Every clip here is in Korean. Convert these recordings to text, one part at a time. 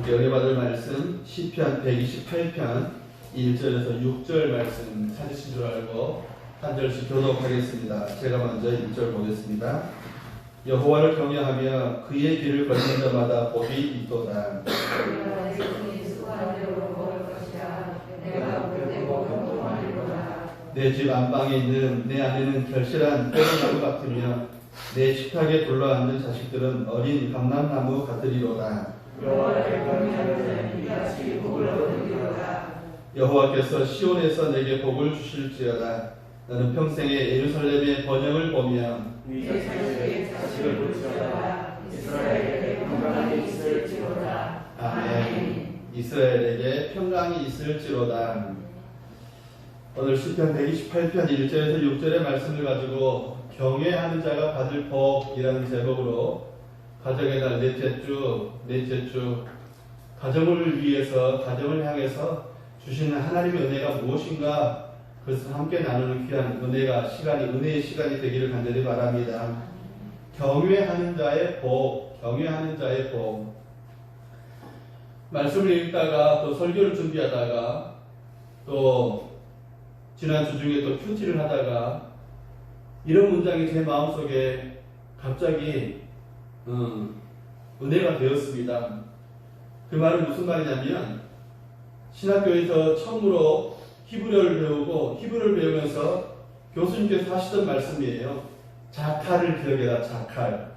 함께 은혜받을 말씀 시편 128편 1절에서 6절 말씀 찾으신 줄 알고 한 절씩 교독하겠습니다. 제가 먼저 1절 보겠습니다. 여호와를 경외하며 그의 길을 걷는 자마다 복이 있도다. 내 집 안방에 있는 내 아내는 결실한 뼈나무 같으며 내 식탁에 둘러앉은 자식들은 어린 감람나무 같으리로다. 여호와께서 시온에서 내게 복을 주실지어다. 나는 평생에 예루살렘의 번영을 보며 아멘. 이스라엘에게 평강이 있을지로다. 오늘 시편 128편 1절에서 6절의 말씀을 가지고 경외하는 자가 받을 복이라는 제목으로 가정의 날 넷째 주 가정을 위해서 가정을 향해서 주시는 하나님의 은혜가 무엇인가 그것을 함께 나누는 귀한 은혜의 시간이 되기를 간절히 바랍니다. 경외하는 자의 복, 경외하는 자의 복. 말씀을 읽다가 또 설교를 준비하다가 또 지난주 중에 또 큐티를 하다가 이런 문장이 제 마음속에 갑자기 은혜가 되었습니다. 그 말은 무슨 말이냐면 신학교에서 처음으로 히브리어를 배우고 히브리어를 배우면서 교수님께서 하시던 말씀이에요. 자칼을 기억해라. 자칼.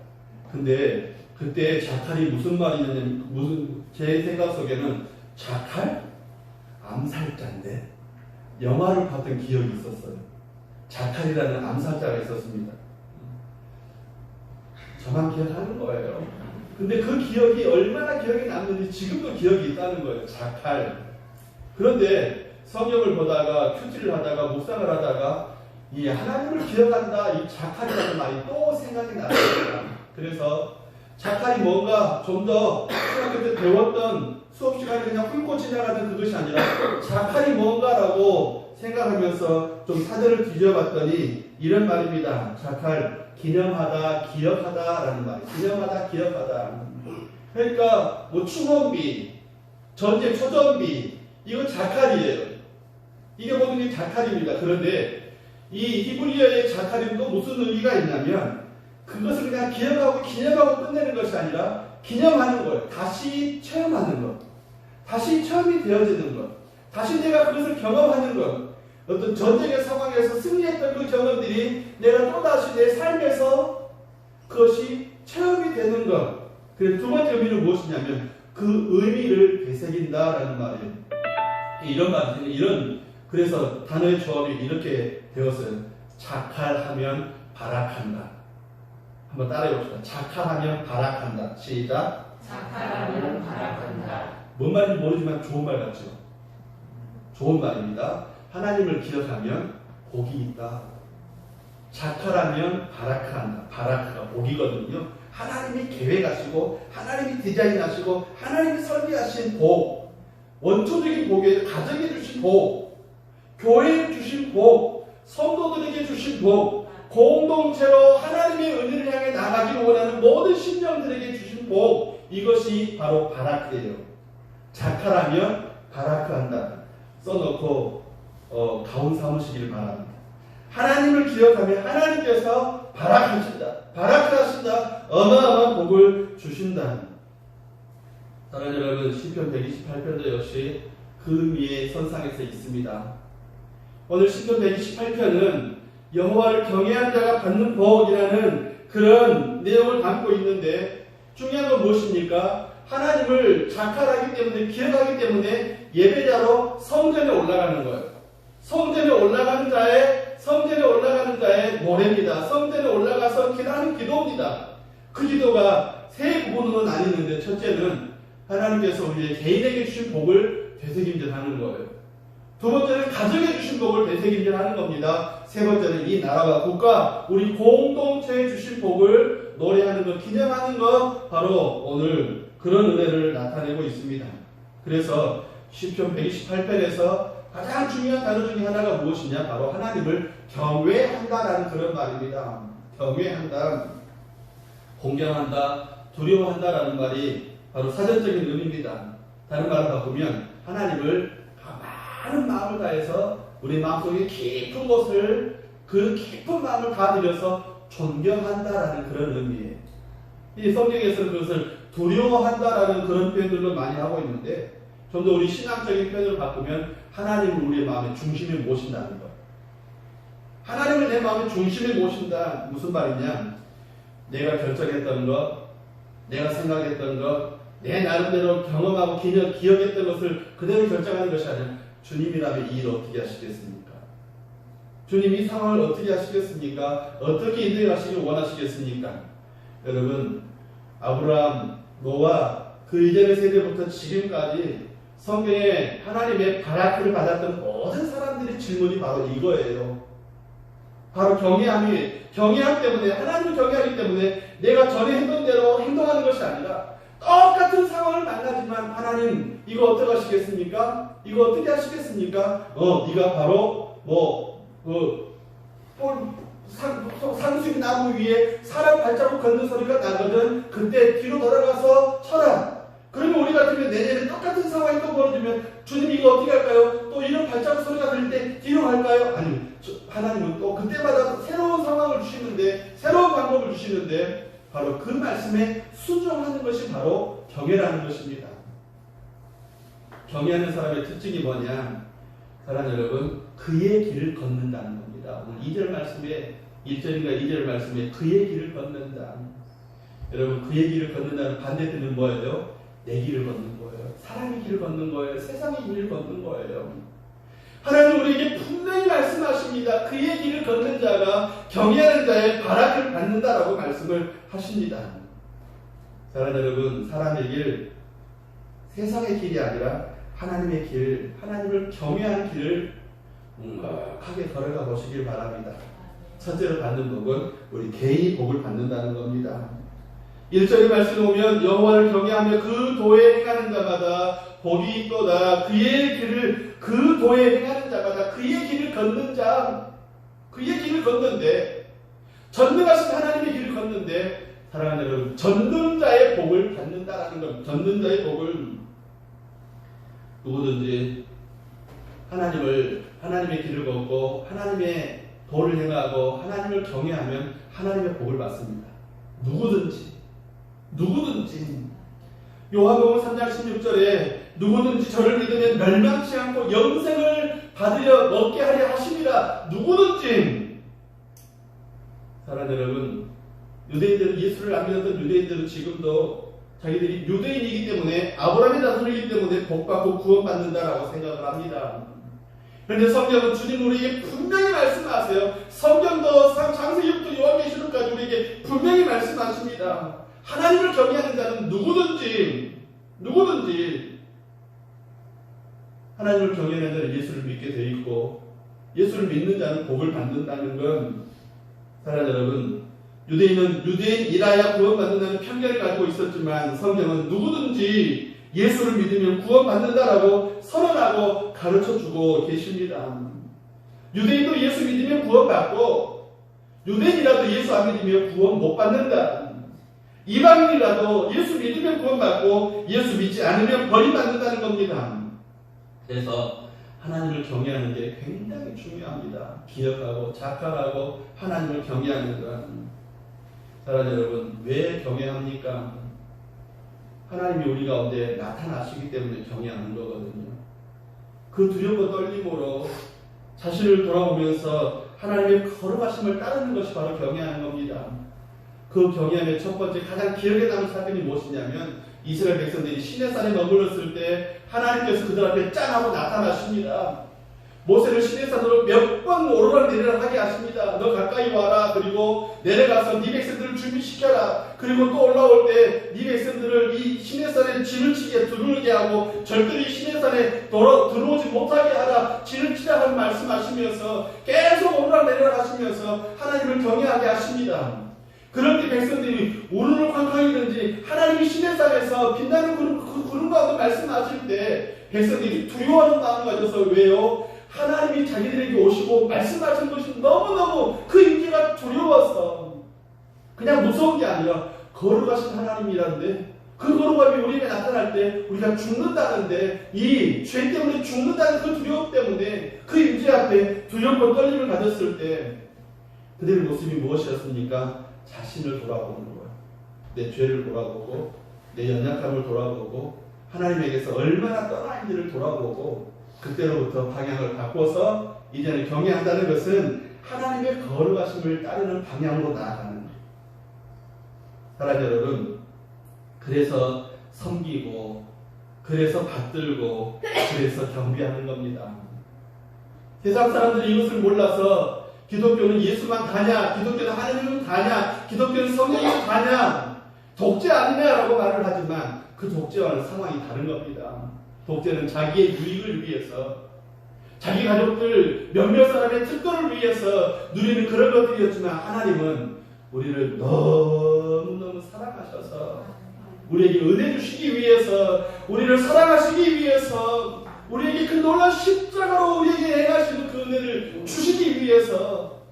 근데 그때 자칼이 무슨 말이냐면 제 생각 속에는 자칼? 암살자인데 영화를 봤던 기억이 있었어요. 자칼이라는 암살자가 있었습니다. 저만 기억하는 거예요. 근데 그 기억이 얼마나 기억에 남는지 지금도 기억이 있다는 거예요. 자칼. 그런데 성경을 보다가 큐티를 하다가 묵상을 하다가 이 하나님을 기억한다 이 자칼이라는 말이 또 생각이 났습니다. 그래서 자칼이 뭔가 좀 더 중학교 때 배웠던 수업 시간에 그냥 훑고 지나가던 그것이 아니라 자칼이 뭔가라고 생각하면서 좀 사전을 뒤져봤더니 이런 말입니다. 자칼, 기념하다, 기억하다라는 말이에요. 기념하다, 기억하다. 그러니까 뭐 추모비, 전쟁 초전비 이건 자칼이에요. 이게 모든 게 자칼입니다. 그런데 이 히브리어의 자칼임도 무슨 의미가 있냐면 그것을 그냥 기억하고 기념하고 끝내는 것이 아니라 기념하는 거예요. 다시 체험하는 것. 다시 체험이 되어지는 것. 다시 내가 그것을 경험하는 것. 어떤 전쟁의 상황에서 승리했던 그 경험들이 내가 또다시 내 삶에서 그것이 체험이 되는 것. 그래서 두 번째 의미는 무엇이냐면 그 의미를 되새긴다라는 말이에요. 이런 말이에요. 그래서 단어의 조합이 이렇게 되었어요. 자칼하면 바락한다. 한번 따라해 봅시다. 자칼하면 바락한다. 시작. 자칼하면 바락한다. 뭔 말인지 모르지만 좋은 말 같죠? 좋은 말입니다. 하나님을 기억하면 복이 있다. 자칼하면 바라크한다. 바라크가 복이거든요. 하나님이 계획하시고 하나님이 디자인하시고 하나님이 설계하신 복, 원초적인 복이에요. 가정에 주신 복, 교회에 주신 복, 성도들에게 주신 복, 공동체로 하나님의 은혜를 향해 나가기를 원하는 모든 신령들에게 주신 복, 이것이 바로 바라크예요. 자칼하면 바라크한다. 써놓고 가운 삼으시기를 바랍니다. 하나님을 기억하면 하나님께서 바라크하신다. 바라크하신다. 어마어마한 복을 주신다. 사랑하는 여러분, 시편 128편도 역시 그 위에 선상에서 있습니다. 오늘 시편 128편은 여호와를 경외한 자가 받는 복이라는 그런 내용을 담고 있는데 중요한 건 무엇입니까? 하나님을 자칼하기 때문에 기억하기 때문에 예배자로 성전에 올라가는 거예요. 성전에 올라가는 자의 노래입니다. 성전에 올라가서 기도하는 기도입니다. 그 기도가 세 부분으로 나뉘는데 첫째는 하나님께서 우리의 개인에게 주신 복을 되새김질하는 거예요. 두 번째는 가정에 주신 복을 되새김질하는 겁니다. 세 번째는 이 나라와 국가, 우리 공동체에 주신 복을 노래하는 것, 기념하는 것, 바로 오늘 그런 은혜를 나타내고 있습니다. 그래서 시편 128편에서 가장 중요한 단어 중에 하나가 무엇이냐? 바로 하나님을 경외한다라는 그런 말입니다. 경외한다, 공경한다, 두려워한다라는 말이 바로 사전적인 의미입니다. 다른 말로 바꾸면 하나님을 많은 마음을 다해서 우리 마음속에 깊은 곳을 그 깊은 마음을 다 들여서 존경한다라는 그런 의미예요. 이 성경에서는 그것을 두려워한다라는 그런 표현들도 많이 하고 있는데 좀 더 우리 신앙적인 표현을 바꾸면 하나님을 우리의 마음의 중심에 모신다는 거예요. 하나님을 내 마음의 중심에 모신다. 무슨 말이냐? 내가 결정했던 것, 내가 생각했던 것, 내 나름대로 경험하고 기억했던 것을 그대로 결정하는 것이 아니라 주님이라면 이 일을 어떻게 하시겠습니까? 주님 이 상황을 어떻게 하시겠습니까? 어떻게 인도하시길 원하시겠습니까? 여러분, 아브라함, 노아 그 이전의 세대부터 지금까지 성경에 하나님의 바라크를 받았던 모든 사람들의 질문이 바로 이거예요. 바로 경외함 때문에, 하나님을 경외하기 때문에 내가 전에 했던 대로 행동하는 것이 아니라 똑같은 상황을 만나지만 하나님 이거 어떻게 하시겠습니까? 이거 어떻게 하시겠습니까? 네가 바로 상수리 나무 위에 사람 발자국 걷는 소리가 나거든. 그때 뒤로 돌아가서 쳐라. 그러면 우리 같으면 내년에 똑같은 상황이 또 벌어지면 주님 이거 어떻게 할까요? 또 이런 발자국 소리가 들릴 때 뒤로 갈까요? 아니, 하나님은 또 그때마다 새로운 상황을 주시는데, 새로운 방법을 주시는데 바로 그 말씀에 순종하는 것이 바로 경외라는 것입니다. 경외하는 사람의 특징이 뭐냐? 사랑하는 여러분, 그의 길을 걷는다는 겁니다. 오늘 2절 말씀에 1절인가 2절 말씀에 그의 길을 걷는다. 여러분, 그의 길을 걷는다는 반대뜻은 뭐예요? 내 길을 걷는 거예요. 사람의 길을 걷는 거예요. 세상의 길을 걷는 거예요. 하나님 우리에게 분명히 말씀하십니다. 그의 길을 걷는 자가 경외하는 자의 바라크를 받는다라고 말씀을 하십니다. 사랑하는 여러분, 사람의 길, 세상의 길이 아니라 하나님의 길, 하나님을 경외하는 길을 묵묵하게 걸어가 보시길 바랍니다. 첫째로 받는 복은 우리 개인이 복을 받는다는 겁니다. 1절의 말씀에 오면 여호와를 경외하며 그 도에 행하는 자마다 복이 있도다. 그의 길을 그 도에 행하는 자마다 그의 길을 걷는 자, 그의 길을 걷는데 전능하신 하나님의 길을 걷는데 사랑하는 여러분, 걷는 자의 복을 받는다라는 겁니다. 걷는 자의 복을 누구든지 하나님의 길을 걷고 하나님의 도를 행하고 하나님을 경외하면 하나님의 복을 받습니다. 누구든지 요한복음 3장 16절에 누구든지 저를 믿으면 멸망치 않고 영생을 받으려 먹게 하려 하심이라. 누구든지. 사랑하는 여러분, 유대인들은 예수를 안 믿었던 유대인들은 지금도 자기들이 유대인이기 때문에 아브라함의 자손이기 때문에 복받고 구원받는다라고 생각을 합니다. 그런데 성경은 주님 우리에게 분명히 말씀하세요. 성경도 창세기부터 요한계시록까지 우리에게 분명히 말씀하십니다. 하나님을 경외하는 자는 누구든지 하나님을 경외하는 자는 예수를 믿게 돼 있고 예수를 믿는 자는 복을 받는다는 건, 사랑하는 여러분, 유대인은 유대인이라야 구원받는다는 편견을 가지고 있었지만 성경은 누구든지 예수를 믿으면 구원받는다라고 선언하고 가르쳐주고 계십니다. 유대인도 예수 믿으면 구원받고 유대인이라도 예수 안 믿으면 구원 못 받는다. 이방인이라도 예수 믿으면 구원받고 예수 믿지 않으면 버림받는다는 겁니다. 그래서 하나님을 경외하는 게 굉장히 중요합니다. 기억하고 자각하고 하나님을 경외하는 것. 사랑하는 여러분, 왜 경외합니까? 하나님이 우리 가운데 나타나시기 때문에 경외하는 거거든요. 그 두려움과 떨림으로 자신을 돌아보면서 하나님의 거룩하심을 따르는 것이 바로 경외하는 겁니다. 그 경외함의 첫 번째 가장 기억에 남는 사건이 무엇이냐면 이스라엘 백성들이 시내산에 머물렀을 때 하나님께서 그들 앞에 짠 하고 나타나십니다. 모세를 시내산으로 몇 번 오르락내리락 하게 하십니다. 너 가까이 와라. 그리고 내려가서 네 백성들을 준비시켜라. 그리고 또 올라올 때 네 백성들을 이 시내산에 진을 치게 두르게 하고 절들이 시내산에 들어오지 못하게 하라. 진을 치라 하는 말씀하시면서 계속 오르락내리락 하시면서 하나님을 경외하게 하십니다. 그런데 백성들이 우르르쾅쾅이든지 하나님이 시내산에서 빛나는 구름 가운데 말씀하실 때 백성들이 두려워하는 마음을 가져서, 왜요? 하나님이 자기들에게 오시고 말씀하신 것이 너무너무 그 임재가 두려웠어. 그냥 무서운 게 아니라 거룩하신 하나님이라는데 그 거룩함이 우리에게 나타날 때 우리가 죽는다는데 이 죄 때문에 죽는다는 그 두려움 때문에 그 임재 앞에 두렵고 떨림을 가졌을 때 그들의 모습이 무엇이었습니까? 자신을 돌아보는 거예요. 내 죄를 돌아보고 내 연약함을 돌아보고 하나님에게서 얼마나 떠나 있는지를 돌아보고 그때로부터 방향을 바꿔서 이제는 경외한다는 것은 하나님의 거룩하심을 따르는 방향으로 나아가는 거예요. 사랑하는 여러분, 그래서 섬기고 그래서 받들고 그래서 경배하는 겁니다. 세상 사람들이 이것을 몰라서 기독교는 예수만 다냐, 기독교는 하나님은 다냐, 기독교는 성령이 다냐, 독재 아니냐라고 말을 하지만 그 독재와는 상황이 다른 겁니다. 독재는 자기의 유익을 위해서 자기 가족들 몇몇 사람의 특권을 위해서 누리는 그런 것들이었지만 하나님은 우리를 너무너무 사랑하셔서 우리에게 은혜 주시기 위해서 우리를 사랑하시기 위해서 우리에게 그 놀라운 십자가로 우리에게 행하시는 그 은혜를 주시기 위해서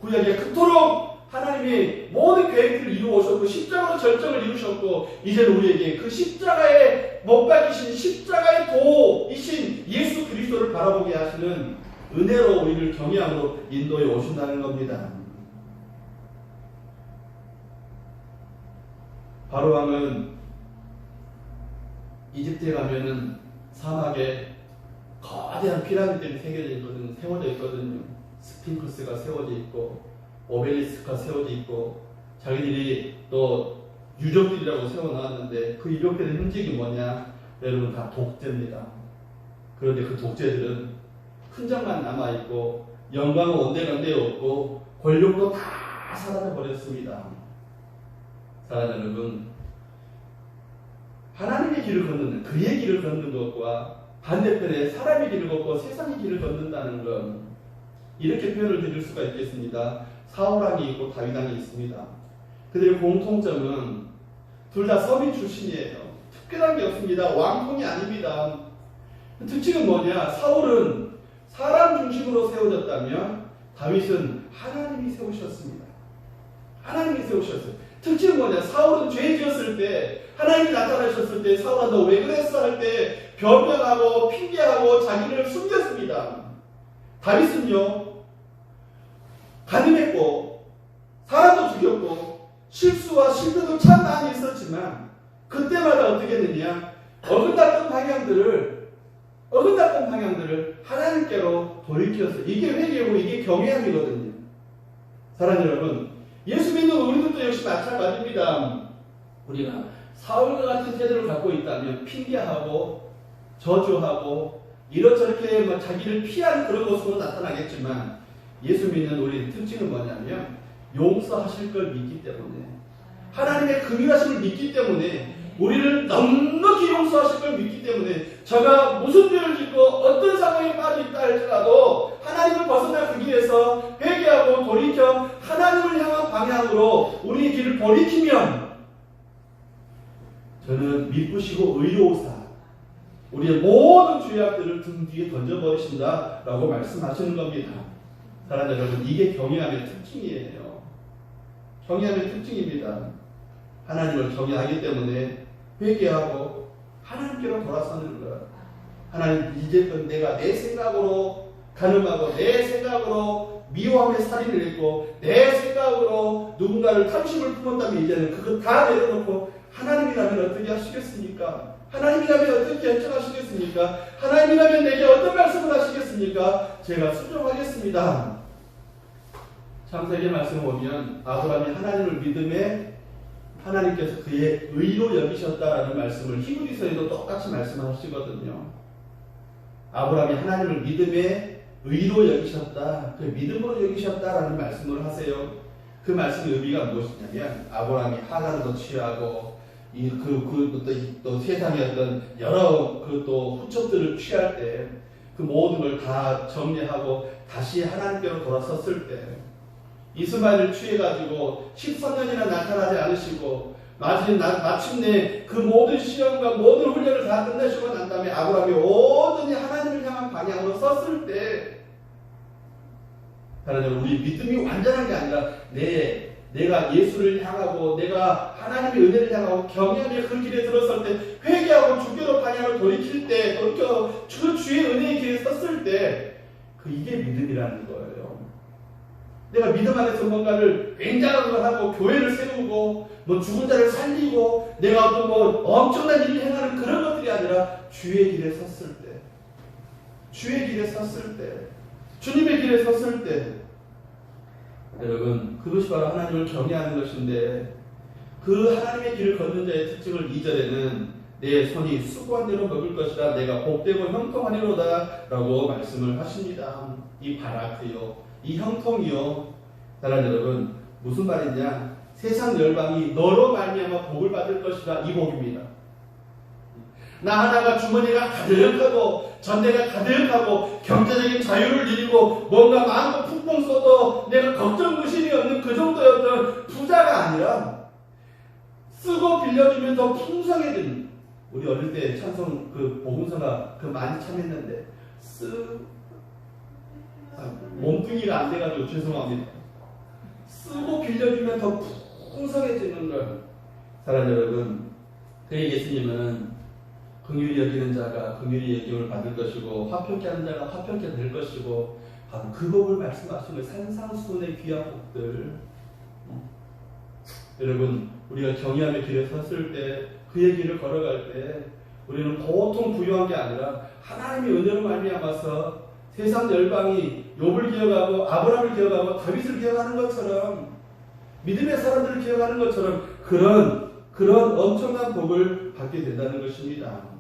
구약에 그토록 하나님이 모든 계획들을 이루어오셨고 십자가로 절정을 이루셨고 이제는 우리에게 그 십자가에 못 박히신 십자가의 도이신 예수 그리스도를 바라보게 하시는 은혜로 우리를 경외함으로 인도해 오신다는 겁니다. 바로왕은 이집트에 가면은 사막에 거대한 피라미드들이 새겨져 있거든요. 세워져 있거든요. 스핑크스가 세워져 있고 오벨리스크가 세워져 있고 자기들이 또 유적들이라고 세워놨는데 그 유적들의 흔적이 뭐냐? 여러분 다 독재입니다. 그런데 그 독재들은 흔적만 남아있고 영광은 온데간데 없고 권력도 다 사라져버렸습니다. 사랑하는 여러분, 하나님의 길을 걷는 그의 길을 걷는 것과 반대편에 사람의 길을 걷고 세상의 길을 걷는다는 건 이렇게 표현을 드릴 수가 있겠습니다. 사울왕이 있고 다윗왕이 있습니다. 그들의 공통점은 둘 다 서민 출신이에요. 특별한 게 없습니다. 왕통이 아닙니다. 특징은 뭐냐? 사울은 사람 중심으로 세워졌다면 다윗은 하나님이 세우셨습니다. 하나님이 세우셨어요. 특징은 뭐냐? 사울은 죄 지었을 때 하나님이 나타나셨을 때 사울아 너 왜 그랬어? 할 때 변명하고 핑계하고 자기를 숨겼습니다. 다윗은요 가늠했고 사람도 죽였고 실수와 실패도 참 많이 있었지만 그때마다 어떻게 했느냐? 어긋났던 방향들을 하나님께로 돌이켰어요. 이게 회개고 이게 경외함이거든요. 사랑하는 여러분, 예수 믿는 우리들도 역시 마찬가지입니다. 우리가 사울과 같은 태도를 갖고 있다면 핑계하고 저주하고 이렇저렇게 자기를 피하는 그런 모습으로 나타나겠지만 예수 믿는 우리의 특징은 뭐냐면 용서하실 걸 믿기 때문에 하나님의 긍휼하심을 믿기 때문에 우리를 넉넉히 용서하실 걸 믿기 때문에 저가 무슨 죄를 짓고 어떤 상황에 빠져 있다 할지라도 하나님을 벗어나기 위해서 회개하고 돌이켜 하나님을 향한 방향으로 우리의 길을 돌이키면 저는 미쁘시고 의로우사 우리의 모든 죄악들을 등 뒤에 던져버리신다라고 말씀하시는 겁니다. 사랑하는 여러분, 이게 경외함의 특징이에요. 경외함의 특징입니다. 하나님을 경외하기 때문에 회개하고 하나님께로 돌아서는 것. 하나님, 이제껏 내가 내 생각으로 가늠하고 내 생각으로 미워함에 살인을 했고 내 생각으로 누군가를 탐심을 품었다면 이제는 그거 다 내려놓고 하나님이라면 어떻게 하시겠습니까? 하나님이라면 어떻게 결정하시겠습니까? 하나님이라면 내게 어떤 말씀을 하시겠습니까? 제가 순종하겠습니다. 창세기 말씀을 보면 아브라함이 하나님을 믿음에 하나님께서 그의 의로 여기셨다라는 말씀을 히브리서에도 똑같이 말씀하시거든요. 아브라함이 하나님을 믿음에 의로 여기셨다, 그 믿음으로 여기셨다라는 말씀을 하세요. 그 말씀의 의미가 무엇이냐면 아브라함이 하간도 취하고 또 세상의 어떤 여러 또 후첩들을 취할 때 그 모든 걸 다 정리하고 다시 하나님께로 돌아섰을 때 이스마엘을 취해가지고 13년이나 나타나지 않으시고 마침내 그 모든 시험과 모든 훈련을 다 끝내시고 난 다음에 아브라함이 온전히 하나님을 향한 방향으로 섰을 때 하나님 우리 믿음이 완전한 게 아니라 내 내가 예수를 향하고 내가 하나님의 은혜를 향하고 경외하며 그 길에 들었을 때 회개하고 주께로 방향을 돌이킬 때 돌이켜 그 주의 은혜의 길에 섰을 때 이게 믿음이라는 거예요. 내가 믿음 안에서 뭔가를 굉장한 걸 하고 교회를 세우고 뭐 죽은 자를 살리고 내가 어떤 뭐 엄청난 일을 행하는 그런 것들이 아니라 주의 길에 섰을 때, 주의 길에 섰을 때, 주님의 길에 섰을 때, 여러분 그것이 바로 하나님을 경외하는 것인데 그 하나님의 길을 걷는 자의 특징을 2절에는 내 손이 수고한 대로 먹을 것이라 내가 복되고 형통하리로다 라고 말씀을 하십니다. 이 바라크요, 이 형통이요, 사랑하는 여러분 무슨 말이냐, 세상 열방이 너로 말미암아 복을 받을 것이라, 이 복입니다. 나 하나가 주머니가 가득하고 전대가 가득하고 경제적인 자유를 누리고 뭔가 마음껏 푹푹 써도 내가 걱정 무심이 없는 그 정도였던 부자가 아니라 쓰고 빌려주면 더 풍성해진, 우리 어릴 때 찬송 그 복음서가 그 많이 참했는데 몸뚱이가 안 돼가지고 죄송합니다. 쓰고 빌려주면 더 풍성해지는 걸, 사랑하는 여러분, 그의 예수님은 긍휼히 여기는 자가 긍휼히 여김을 받을 것이고 화평케 하는 자가 화평케 될 것이고 바로 그 복을 말씀하시는 산상수훈의 귀한 복들. 여러분 우리가 경외함의 길에 섰을 때, 그의 길을 걸어갈 때 우리는 보통 부유한 게 아니라 하나님의 은혜로 말미암아서 세상 열방이 욥을 기억하고 아브라함을 기억하고 다윗을 기억하는 것처럼, 믿음의 사람들을 기억하는 것처럼 그런 엄청난 복을 받게 된다는 것입니다.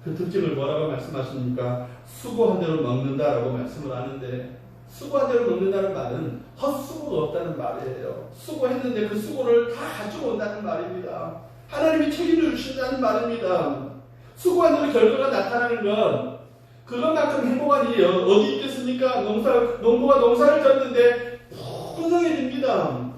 그 특징을 뭐라고 말씀하십니까? 수고한 대로 먹는다라고 말씀을 하는데, 수고한 대로 먹는다는 말은 헛수고가 없다는 말이에요. 수고했는데 그 수고를 다 가지고 온다는 말입니다. 하나님이 책임져 주신다는 말입니다. 수고한 대로 결과가 나타나는 건 그것만큼 행복한 일이 어디 있겠습니까? 농부가 농사를 졌는데 풍성해집니다.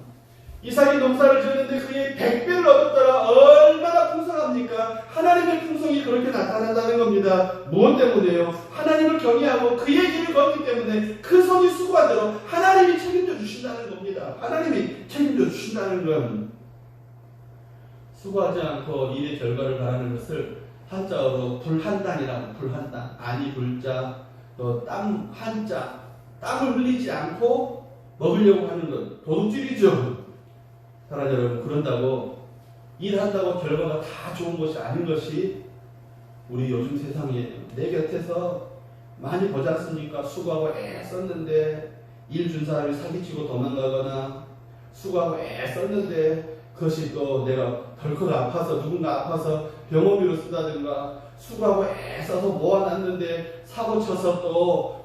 이삭이 농사를 지었는데 그의 100배를 얻었더라. 얼마나 풍성합니까? 하나님의 풍성이 그렇게 나타난다는 겁니다. 무엇 때문에요? 하나님을 경외하고 그의 길을 걷기 때문에 그 손이 수고한 대로 하나님이 책임져 주신다는 겁니다. 하나님이 책임져 주신다는 건, 수고하지 않고 일의 결과를 바라는 것을 한자어로 불한단이라고, 불한단, 아니 불자, 또 땀 한자, 땀을 흘리지 않고 먹으려고 하는 것, 도둑질이죠. 사랑하는 여러분, 그런다고 일한다고 결과가 다 좋은 것이 아닌 것이 우리 요즘 세상이에요. 내 곁에서 많이 보지 않습니까? 수고하고 애 썼는데 일 준 사람이 사기치고 도망가거나, 수고하고 애 썼는데 그것이 또 내가 덜컥 아파서, 누군가 아파서 병원비로 쓴다든가, 수고하고 애 써서 모아놨는데 사고 쳐서 또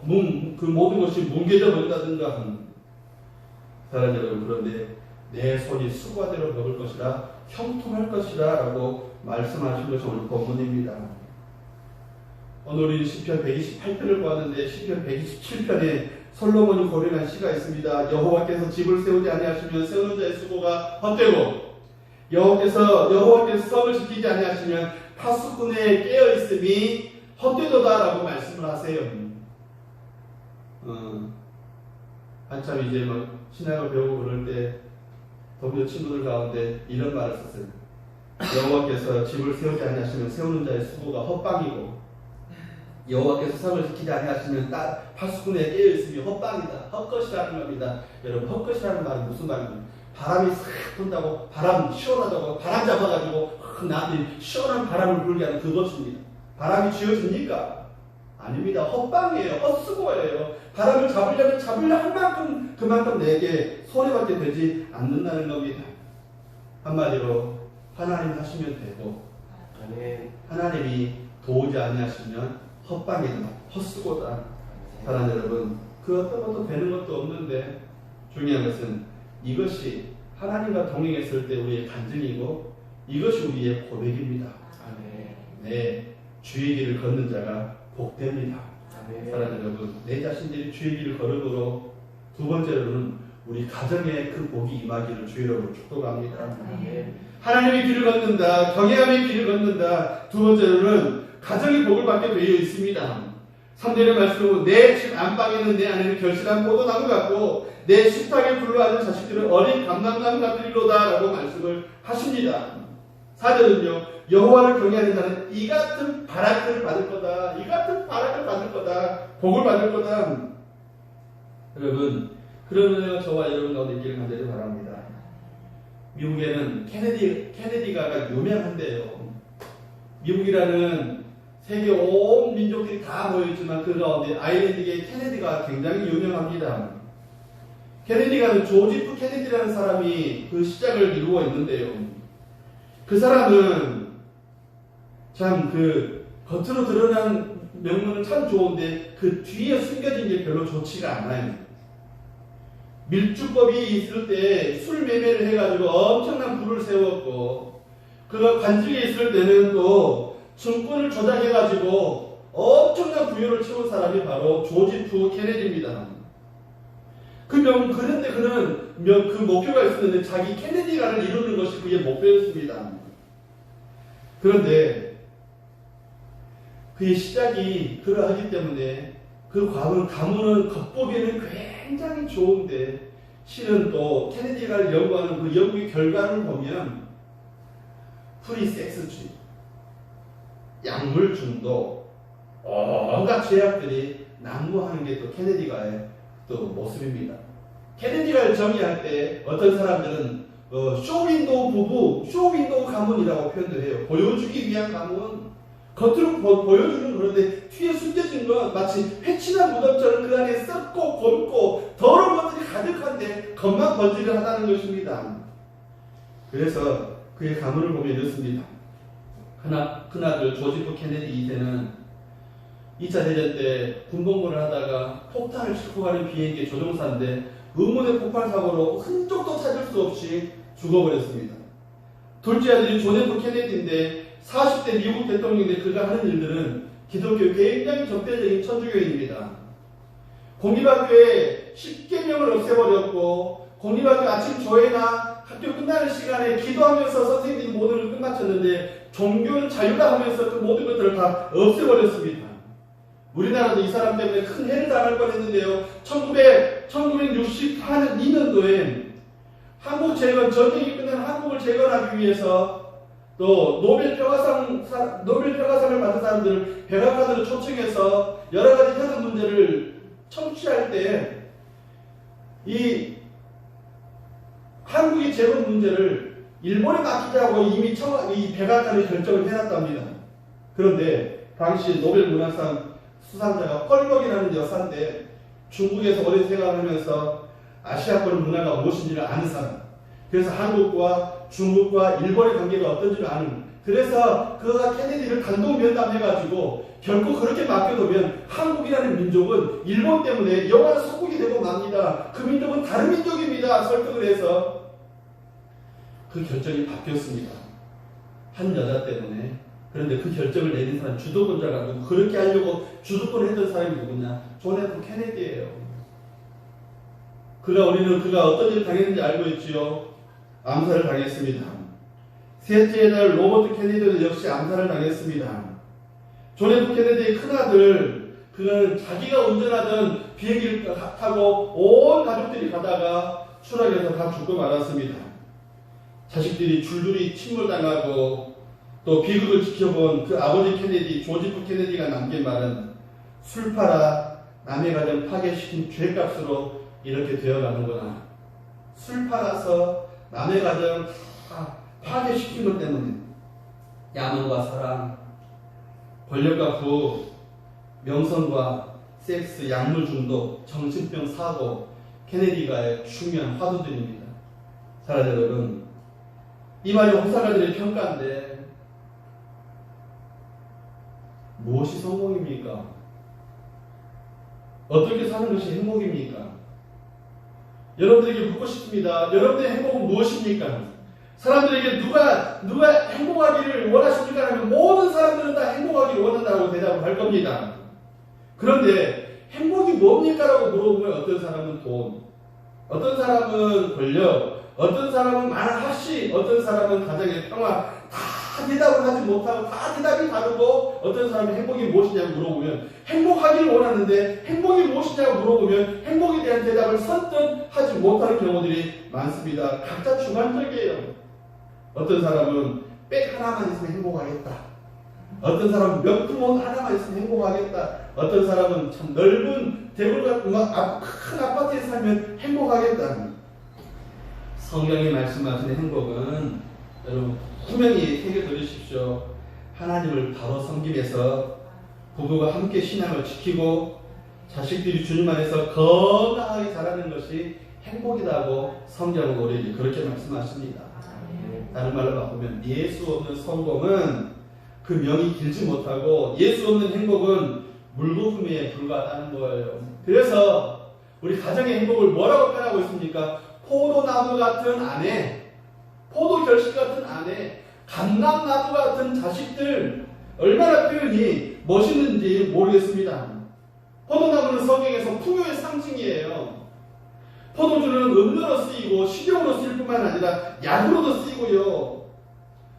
그 모든 것이 뭉개져 버린다든가. 사랑하는 여러분, 그런데 내 손이 수고하대로 먹을 것이라 형통할 것이라 라고 말씀하신 것이 오늘 본문입니다. 오늘 우리 시편 128편을 보았는데 시편 127편에 솔로몬이 고백한 시가 있습니다. 여호와께서 집을 세우지 아니하시면 세우는 자의 수고가 헛되고 여호와께서 성을 지키지 아니하시면 파수꾼의 깨어 있음이 헛되도다라고 말씀을 하세요. 한참 이제 막 신학을 배우고 그럴 때 동료 친구들 가운데 이런 말을 썼어요. 여호와께서 집을 세우지 아니하시면 세우는 자의 수고가 헛방이고 여호와께서 성을 지키지 아니하시면 파수꾼에 깨어 있음이 헛방이다, 헛것이라는 겁니다. 여러분, 헛것이라는 말은 무슨 말입니까? 바람이 싹 분다고, 바람 시원하다고 바람 잡아가지고 나한테 시원한 바람을 불게 하는 그것입니다. 바람이 쥐어집니까? 아닙니다. 헛방이에요. 헛수고예요. 바람을 잡으려 할 만큼 그만큼 내게 손해받게 되지 않는다는 겁니다. 한마디로 하나님 하시면 되고 하나님이 도우지 아니하시면 헛방이다, 헛수고다. 사랑하는 여러분, 그 어떤 것도 되는 것도 없는데 중요한 것은 이것이 하나님과 동행했을 때 우리의 간증이고 이것이 우리의 고백입니다. 네, 주의 길을 걷는 자가 복됩니다. 사랑하는 여러분, 내 자신들이 주의 길을 걸음으로 두 번째로는 우리 가정에 그 복이 임하기를 주의로 축복합니다. 하나님의 길을 걷는다, 경외함의 길을 걷는다. 두 번째로는 가정이 복을 받게 되어 있습니다. 3절의 말씀으로 내 집 안방에는 내 아내는 결실한 포도나무 같고 내 식탁에 불러앉은 자식들은 어린 감람나무 같으리로다 라고 말씀을 하십니다. 4절은요. 여호와를 경외하는 자는 이 같은 바락을 받을 거다. 이 같은 바락을 받을 거다. 복을 받을 거다. 여러분, 그러면 저와 여러분 가운데 있기를 간절히 바랍니다. 미국에는 케네디가가 유명한데요. 미국이라는 세계 온 민족들이 다 모여있지만 그 가운데 아일랜드계 케네디가 굉장히 유명합니다. 케네디가는 조지 F 케네디라는 사람이 그 시작을 이루고 있는데요. 그 사람은 참 그 겉으로 드러난 명문은 참 좋은데 그 뒤에 숨겨진 게 별로 좋지가 않아요. 밀주법이 있을 때 술 매매를 해가지고 엄청난 부를 세웠고 그가 관직에 있을 때는 또 증권을 조작해가지고 엄청난 부유를 채운 사람이 바로 조지 F 케네디입니다. 그런데 그는 그 목표가 있었는데 자기 케네디가를 이루는 것이 그의 목표였습니다. 그런데 그의 시작이 그러하기 때문에 그 가문은 겉보기에는 굉장히 좋은데 실은 또 케네디가를 연구하는 그 연구의 결과를 보면 프리섹스주의, 약물 중독, 온갖 죄악들이 난무하는 게 또 케네디가의 또 모습입니다. 케네디가를 정의할 때 어떤 사람들은 쇼윈도우 부부, 쇼윈도우 가문이라고 표현을 해요. 보여주기 위한 가문. 겉으로 보여주는 그런데 뒤에 숨겨진 건 마치 회친한 무덤처럼 그 안에 썩고 곪고 더러운 것들이 가득한데 겉만 번지를 하다는 것입니다. 그래서 그의 가문을 보면 이렇습니다. 큰아들 조지 F 케네디 2세는 2차 대전 때 군복무를 하다가 폭탄을 싣고 가는 비행기 조종사인데 의문의 폭발 사고로 흔적도 찾을 수 없이 죽어버렸습니다. 둘째 아들이 존 F 케네디인데 40대 미국 대통령인데 그가 하는 일들은 기독교 굉장히 적대적인 천주교인입니다. 공립학교에 10계명을 없애버렸고 공립학교 아침 조회나 학교 끝나는 시간에 기도하면서 선생님들이 모든 걸 끝마쳤는데 종교는 자유다 하면서 그 모든 것들을 다 없애버렸습니다. 우리나라도 이 사람 때문에 큰 해를 당할 뻔했는데요. 1962년도에 한국 재건, 전쟁이 끝난 한국을 재건하기 위해서 또 노벨 평화상을 받은 사람들을 백악관으로 초청해서 여러 가지 현안 문제를 청취할 때 이 한국의 재건 문제를 일본에 맡기자고 이미 이 백악관이 결정을 해놨답니다. 그런데 당시 노벨 문학상 수상자가 펄벅이라는 여사인데 중국에서 오래 생활하면서 아시아권 문화가 무엇인지를 아는 사람. 그래서 한국과 중국과 일본의 관계가 어떤지를 아는. 그래서 그가 케네디를 단독 면담해가지고 결코 그렇게 맡겨두면 한국이라는 민족은 일본 때문에 영원한 속국이 되고 맙니다. 그 민족은 다른 민족입니다. 설득을 해서 그 결정이 바뀌었습니다. 한 여자 때문에. 그런데 그 결정을 내린 사람 주도권자가 누구, 그렇게 하려고 주도권을 했던 사람이 누구냐? 존 F 케네디예요. 그가 어떤 일을 당했는지 알고 있지요. 암살을 당했습니다. 셋째 날 로버트 케네디도 역시 암살을 당했습니다. 존 F 케네디의 큰아들, 그는 자기가 운전하던 비행기를 타고 온 가족들이 가다가 추락해서 다 죽고 말았습니다. 자식들이 줄줄이 침몰당하고 또 비극을 지켜본 그 아버지 케네디, 조지 F 케네디가 남긴 말은 술 팔아 남의 가정 파괴시킨 죄값으로 이렇게 되어가는구나. 술 팔아서 남의 가정 파괴시킨 것 때문에 야망과 사랑, 권력과 부, 명성과 섹스, 약물 중독, 정신병 사고, 케네디가의 중요한 화두들입니다. 사랑하는 여러분, 이 말이 홍사가들의 평가인데 무엇이 성공입니까? 어떻게 사는 것이 행복입니까? 여러분들에게 묻고 싶습니다. 여러분들의 행복은 무엇입니까? 사람들에게 누가 행복하기를 원하십니까? 하면 모든 사람들은 다 행복하기를 원한다고 대답을 할 겁니다. 그런데 행복이 뭡니까? 라고 물어보면 어떤 사람은 돈, 어떤 사람은 권력, 어떤 사람은 많은 학식, 어떤 사람은 가정의 평화, 다 다 대답을 하지 못하고 다 대답이 다르고 어떤 사람은 행복이 무엇이냐고 물어보면 행복하기를 원하는데 행복이 무엇이냐고 물어보면 행복에 대한 대답을 선뜻 하지 못하는 경우들이 많습니다. 각자 주관적이에요. 어떤 사람은 백 하나만 있으면 행복하겠다. 어떤 사람은 명품 옷 하나만 있으면 행복하겠다. 어떤 사람은 참 넓은 대물 같은 큰 아파트에 살면 행복하겠다. 성경이 말씀하시는 행복은 여러분 분명히 새겨 들으십시오. 하나님을 바로 섬기면서 부부가 함께 신앙을 지키고 자식들이 주님 안에서 건강하게 자라는 것이 행복이라고 성경은 우리에게 그렇게 말씀하십니다. 다른 말로 바꾸면 예수 없는 성공은 그 명이 길지 못하고 예수 없는 행복은 물거품에 불과하다는 거예요. 그래서 우리 가정의 행복을 뭐라고 표현하고 있습니까? 포도나무 같은 아내, 포도 결실 같은 아내, 감람나무 같은 자식들, 얼마나 표현이 멋있는지 모르겠습니다. 포도나무는 성경에서 풍요의 상징이에요. 포도주는 음료로 쓰이고 식용으로 쓰일 뿐만 아니라 약으로도 쓰이고요.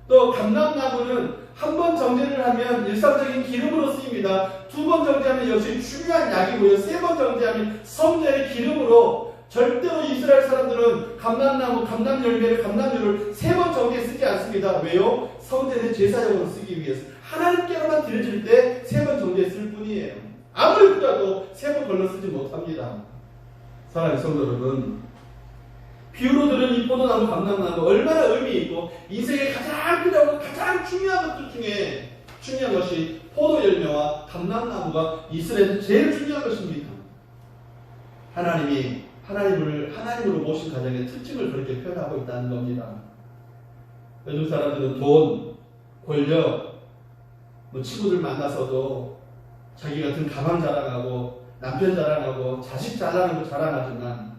또 감람나무는 한 번 정제를 하면 일상적인 기름으로 쓰입니다. 두 번 정제하면 역시 중요한 약이고요. 세 번 정제하면 성전의 기름으로. 절대로 이스라엘 사람들은 감람나무, 감람열매를, 감람류를 세 번 정제에 쓰지 않습니다. 왜요? 성전의 제사용으로 쓰기 위해서. 하나님께로만 드려질 때 세 번 정제에 쓸 뿐이에요. 아무리 뿌려도 세 번 걸러 쓰지 못합니다. 사랑하는 성도 여러분, 비유로 들은 이 포도나무, 감람나무 얼마나 의미 있고 인생에 가장 필요하고 가장 중요한 것들 중에 중요한 것이 포도열매와 감람나무가 이스라엘에서 제일 중요한 것입니다. 하나님으로 모신 가정의 특징을 그렇게 표현하고 있다는 겁니다. 요즘 사람들은 돈, 권력, 친구들 만나서도 자기 같은 가방 자랑하고 남편 자랑하고 자식 자랑하고 자랑하지만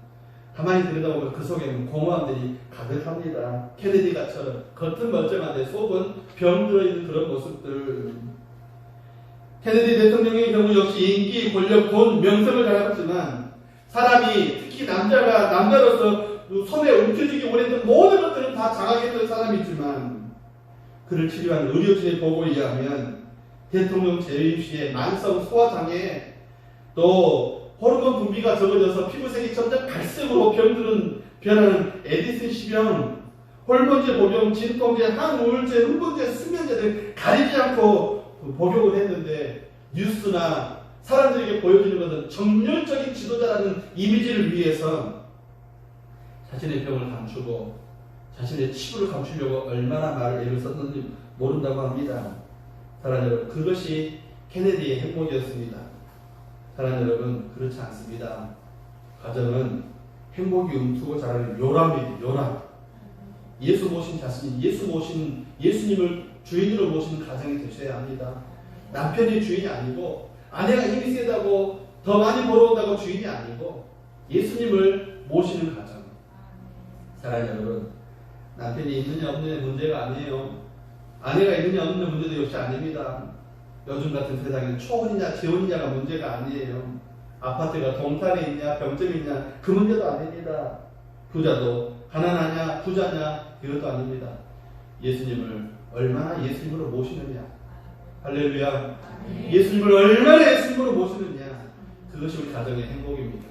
가만히 들여다보면 그 속에는 공허함들이 가득합니다. 케네디가처럼 겉은 멀쩡한데 속은 병 들어있는 그런 모습들. 케네디 대통령의 경우 역시 인기, 권력, 돈, 명성을 자랑했지만 사람이 특히 남자로서 손에 움켜쥐기 원했던 모든 것들은 다 장악했던 사람이지만 그를 치료한 의료진의 보고에 의하면 대통령 재임 시에 만성 소화장애 또 호르몬 분비가 적어져서 피부색이 점점 갈색으로 병들은 변하는 에디슨 시병, hormon제 복용, 진통제, 항우울제, 흡원제, 수면제 등 가리지 않고 복용을 했는데 뉴스나 사람들에게 보여주는 것은 정열적인 지도자라는 이미지를 위해서 자신의 병을 감추고 자신의 치부를 감추려고 얼마나 말을 애를 썼는지 모른다고 합니다. 사랑하는 여러분, 그것이 케네디의 행복이었습니다. 사랑하는 여러분, 그렇지 않습니다. 가정은 행복이 움트고 자라는 요람입니다. 요람. 예수 모신 자신이 예수님을 주인으로 모시는 가정이 되셔야 합니다. 남편이 주인이 아니고 아내가 힘이 세다고 더 많이 벌어온다고 주인이 아니고 예수님을 모시는 가정. 사랑하는 여러분, 남편이 있느냐 없느냐 문제가 아니에요. 아내가 있느냐 없느냐 문제도 역시 아닙니다. 요즘 같은 세상에는 초혼이냐 재혼이냐가 문제가 아니에요. 아파트가 동탄에 있냐 병점이 있냐 그 문제도 아닙니다. 부자도 가난하냐 부자냐 이것도 아닙니다. 예수님을 얼마나 예수님으로 모시느냐. 할렐루야. 예수님을 얼마나 예수님으로 모시느냐. 그것이 우리 가정의 행복입니다.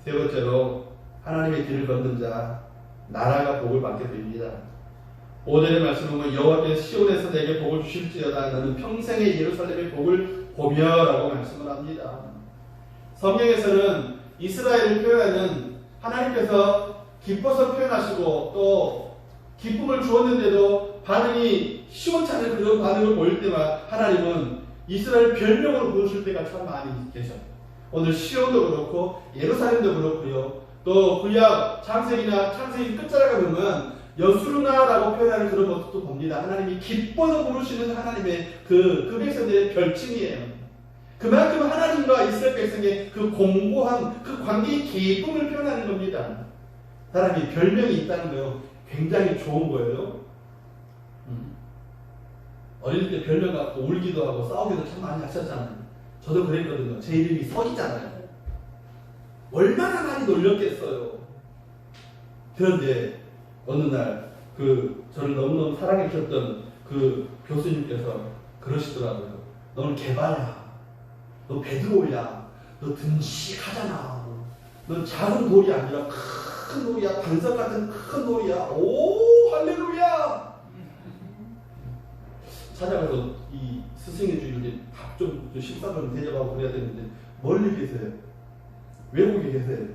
세 번째로 하나님의 길을 걷는 자 나라가 복을 받게 됩니다. 5절의 말씀을 보면 여호와께서 시온에서 내게 복을 주실지어다 너는 평생의 예루살렘의 복을 보며라고 말씀을 합니다. 성경에서는 이스라엘을 표현하는 하나님께서 기뻐서 표현하시고 또 기쁨을 주었는데도 반응이 시원찮은 그런 반응을 보일 때만 하나님은 이스라엘 별명으로 부르실 때가 참 많이 계셔요. 오늘 시온도 그렇고 예루살렘도 그렇고요. 또 구약 창세기 끝자락에 보면 여수르나라고 표현하는 그런 모습도 봅니다. 하나님이 기뻐서 부르시는 하나님의 그 백성들의 별칭이에요. 그만큼 하나님과 이스라엘 백성의 그 공고함, 그 관계의 기쁨을 표현하는 겁니다. 사람이 별명이 있다는 거요. 굉장히 좋은 거예요. 어릴 때 별명 갖고 울기도 하고 싸우기도 참 많이 하셨잖아요. 저도 그랬거든요. 제 이름이 석이잖아요. 얼마나 많이 놀렸겠어요. 그런데 어느 날 저를 너무너무 사랑해 주셨던 그 교수님께서 그러시더라고요. 너는 개바야. 너 베드로야. 너 듬직하잖아. 넌 작은 돌이 아니라 큰 돌이야. 반석 같은 큰 돌이야. 오, 할렐루야. 찾아가서 이 스승의 주일 밥좀 식사를 대접하고 그래야 되는데 멀리 계세요. 외국에 계세요.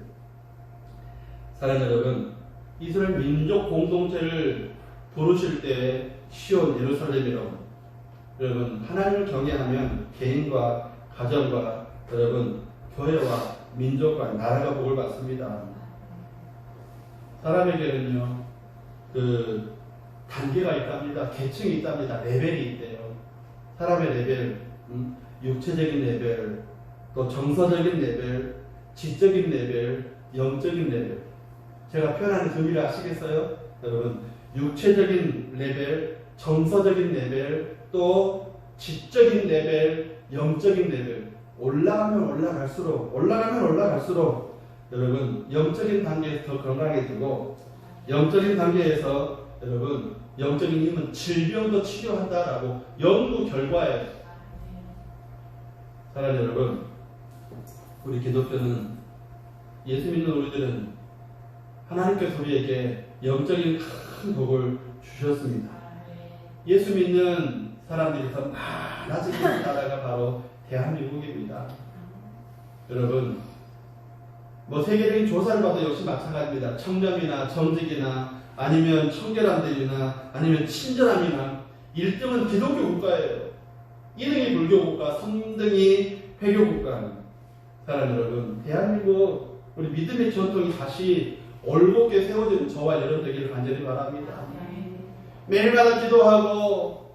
사랑하는 여러분, 이스라엘 민족 공동체를 부르실 때 시온 예루살렘이라고, 여러분 하나님을 경외하면 개인과 가정과 여러분 교회와 민족과 나라가 복을 받습니다. 사람에게는요 그 단계가 있답니다. 계층이 있답니다. 레벨이 있대요. 사람의 레벨, 육체적인 레벨, 또 정서적인 레벨, 지적인 레벨, 영적인 레벨. 제가 표현하는 의미를 아시겠어요? 여러분, 육체적인 레벨, 정서적인 레벨, 또 지적인 레벨, 영적인 레벨. 올라가면 올라갈수록 여러분 영적인 단계에서 더 건강해지고, 영적인 단계에서 여러분 영적인 힘은 질병도 치료한다라고 연구 결과예요. 사랑하는 여러분, 우리 기독교는, 예수 믿는 우리들은 하나님께서 우리에게 영적인 큰 복을 주셨습니다. 예수 믿는 사람들이 더 많아지는 나라가 바로 대한민국입니다. 여러분, 뭐 세계적인 조사를 봐도 역시 마찬가지입니다. 청렴이나 정직이나 아니면 청결함들이나 아니면 친절함이나 1등은 기독교 국가예요. 2등이 불교 국가, 3등이 회교 국가. 사랑하는 여러분, 대한민국 우리 믿음의 전통이 다시 올곧게 세워지는 저와 여러분 되기를 간절히 바랍니다. 매일마다 기도하고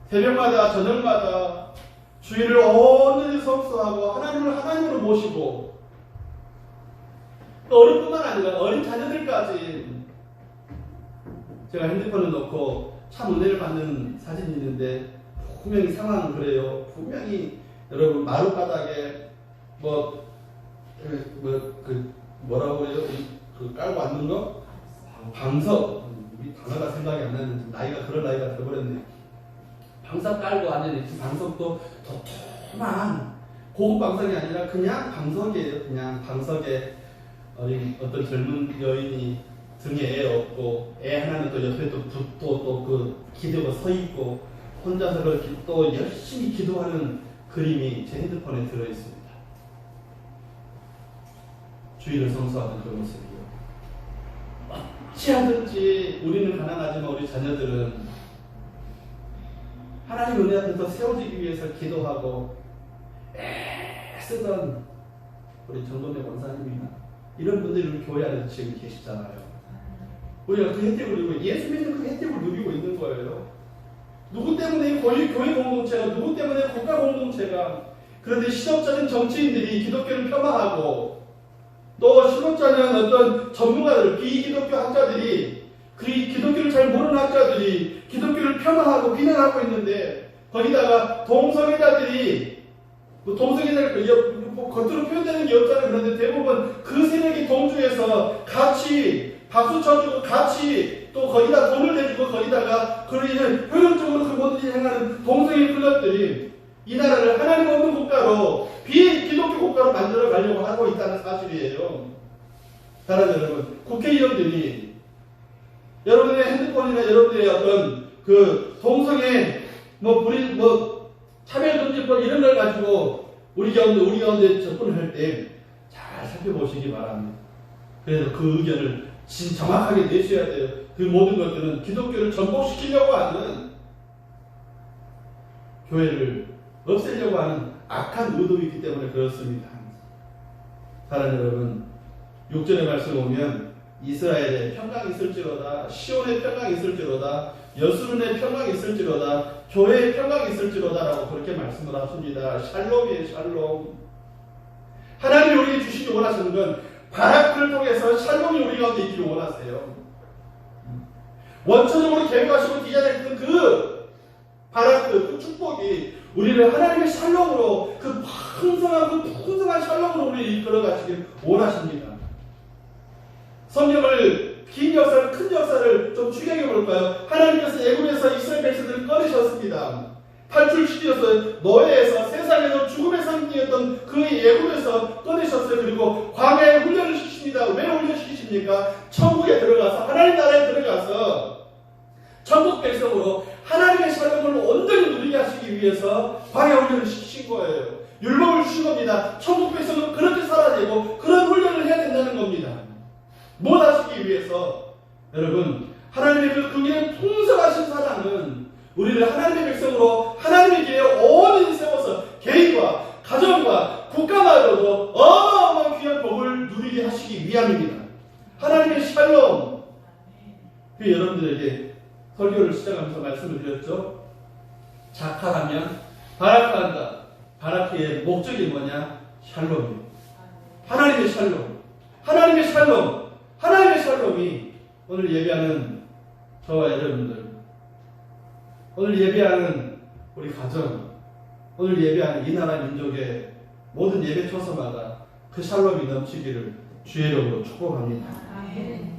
새벽마다 저녁마다 주일을 온전히 성수하고 하나님을 하나님으로 모시고, 또 어른뿐만 아니라 어린 자녀들까지, 제가 핸드폰을 넣고 참 은혜를 받는 사진이 있는데 분명히 상황은 그래요. 분명히 여러분 마룻바닥에 뭐라고 그래요? 그 깔고 앉는 거? 방석. 이 단어가 생각이 안 나는지 나이가 그런 나이가 돼버렸네. 방석 깔고 앉는 이 방석도 도톰한 고급 방석이 아니라 그냥 방석이에요. 그냥 방석에 어떤 젊은 여인이 등에 애 업고, 애 하나는 또 옆에 또 붓도 또 그 기대고 서 있고, 혼자서 그렇게 또 열심히 기도하는 그림이 제 핸드폰에 들어 있습니다. 주일을 성수하는 그 모습이요. 어찌하든지 우리는 가난하지만 우리 자녀들은 하나님 은혜 앞에서 세워지기 위해서 기도하고 애쓰던 우리 정돈대 원사님이나 이런 분들이 우리 교회 안에서 지금 계시잖아요. 우리가 그 혜택을 누리고, 예수 믿는 그 혜택을 누리고 있는 거예요. 누구 때문에 교회 공동체가, 누구 때문에 국가 공동체가. 그런데 실업자는 정치인들이 기독교를 폄하하고, 또 실업자는 어떤 전문가들, 비기독교 학자들이, 그 기독교를 잘 모르는 학자들이 기독교를 폄하하고 비난하고 있는데, 거기다가 동성애자들이, 동성애자들 겉으로 표현되는 게 없잖아요. 그런데 대부분 그 세력이 동조해서 같이 박수 쳐주고, 같이 또 거기다 돈을 내주고, 거기다가 그를 효율적으로 그 모든 일을 행하는 동성애 클럽들이 이 나라를 하나님 없는 국가로, 비기독교 국가로 만들어 가려고 하고 있다는 사실이에요. 사랑하는 여러분, 국회의원들이 여러분의 핸드폰이나 여러분의 어떤 그 동성애 차별금지법 이런 걸 가지고 우리 가운데 접근을 할 때 잘 살펴보시기 바랍니다. 그래서 그 의견을 정확하게 내셔야 돼요. 그 모든 것들은 기독교를 전복시키려고 하는, 교회를 없애려고 하는 악한 의도이기 때문에 그렇습니다. 사랑하는 여러분, 6절의 말씀 보면 이스라엘에 평강이 있을지로다, 시온에 평강이 있을지로다, 여수론에 평강이 있을지로다, 교회에 평강이 있을지로다 라고 그렇게 말씀을 하십니다. 샬롬이에요. 샬롬. 하나님이 우리에게 주시기 원하시는 건 바라크를 통해서 샬롬이 우리 가운데 있기를 원하세요. 원초적으로 계획하시고 디자인했던 그 바라크, 그 축복이 우리를 하나님의 샬롬으로, 그 풍성한 샬롬으로 우리를 이끌어 가시길 원하십니다. 성경을 긴 역사를, 큰 역사를 좀 추격해 볼까요? 하나님께서 애굽에서 이스라엘 백성들을 꺼내셨습니다. 탈출시켜서 노예에서 세상에서 죽음의 상징이었던 그 애굽에서 꺼내셨어요. 그리고 광야에 훈련을 시키십니다. 왜 훈련시키십니까? 천국에 들어가서 하나님 나라에 들어가서 천국 백성으로 하나님의 샬롬을 온전히 누리게 하시기 위해서 광야 훈련을 시키신 거예요. 율법을 주신 겁니다. 천국 백성은 그렇게 살아야 되고 그런 훈련을 해야 된다는 겁니다. 뭘 하시기 위해서? 여러분, 하나님의 그 길에 풍성하신 사랑은 우리를 하나님의 백성으로 하나님의 길에 온전히 세워서 개인과 가정과 국가마저도 어마어마한 귀한 복을 누리게 하시기 위함입니다. 하나님의 샬롬. 그 여러분들에게 설교를 시작하면서 말씀을 드렸죠. 자칼하면 바라크한다. 바라크의 목적이 뭐냐? 샬롬이에요. 하나님의 샬롬. 하나님의 샬롬. 하나님의 샬롬이 오늘 예배하는 저와 여러분들, 오늘 예배하는 우리 가정, 오늘 예배하는 이 나라 민족의 모든 예배 초소마다 그 샬롬이 넘치기를 주의 이름으로 축복합니다. 아멘.